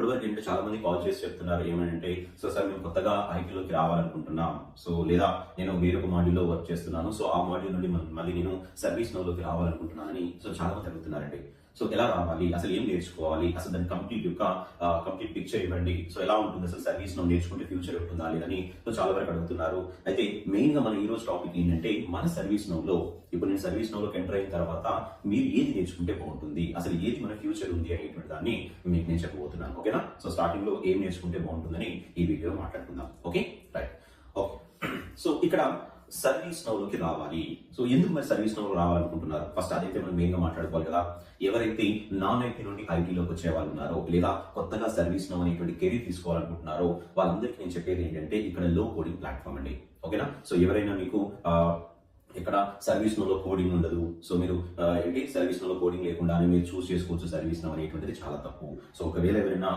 ఇప్పటివరకు ఏంటంటే చాలా మంది కాల్ చేసి చెప్తున్నారు ఏమంటే, సో సార్ మేము కొత్తగా ఐటీలోకి రావాలనుకుంటున్నాం. సో లేదా నేను వేరొక మాడ్యూల్లో వర్క్ చేస్తున్నాను. సో ఆ మాడ్యూల్ నుండి మళ్ళీ నేను సర్వీస్ నౌలోకి రావాలనుకుంటున్నానని సో చాలా మంది అడుగుతున్నారండి. సో ఎలా రావాలి, అసలు ఏం నేర్చుకోవాలి, అసలు దాని కంప్లీట్ పిక్చర్ ఇవ్వండి. సో ఎలా ఉంటుంది అసలు సర్వీస్ నౌ నేర్చుకుంటే ఫ్యూచర్ ఉంటుందా లేదని సో చాలా వరకు అడుగుతున్నారు. అయితే మెయిన్ గా మన ఈ రోజు టాపిక్ ఏంటంటే, మన సర్వీస్ నౌలో ఇప్పుడు నేను సర్వీస్ నౌలోకి ఎంటర్ అయిన తర్వాత మీరు ఏది నేర్చుకుంటే బాగుంటుంది, అసలు ఏది మన ఫ్యూచర్ ఉంది అనేటువంటి దాన్ని మీకు నేను చెప్పబోతున్నాను. ఓకేనా? సో స్టార్టింగ్ లో ఏం నేర్చుకుంటే బాగుంటుందని ఈ వీడియో మాట్లాడుకుందాం. Okay, right. ఓకే, సో ఇక్కడ సర్వీస్ నౌలోకి రావాలి. సో ఎందుకు మరి సర్వీస్ నౌలో రావాలనుకుంటున్నారు? ఫస్ట్ అదైతే మనం మెయిన్ గా మాట్లాడుకోవాలి కదా. ఎవరైతే నాన్ ఐటీ నుండి ఐటీలోకి వచ్చే వాళ్ళు ఉన్నారో, లేదా కొత్తగా సర్వీస్ నౌ అనేటువంటి కెరీర్ తీసుకోవాలనుకుంటున్నారో వాళ్ళందరికీ నేను చెప్పేది ఏంటంటే, ఇక్కడ లో కోడింగ్ ప్లాట్ఫామ్ అండి. ఓకేనా? సో ఎవరైనా మీకు ఇక్కడ సర్వీస్ నౌలో కోడింగ్ ఉండదు, సో మీరు ఏంటి సర్వీస్ నౌలో కోడింగ్ లేకుండానే మీరు చూస్ చేసుకోవచ్చు సర్వీస్ నౌ అనేటువంటిది చాలా తప్పు. సో ఒకవేళ ఎవరైనా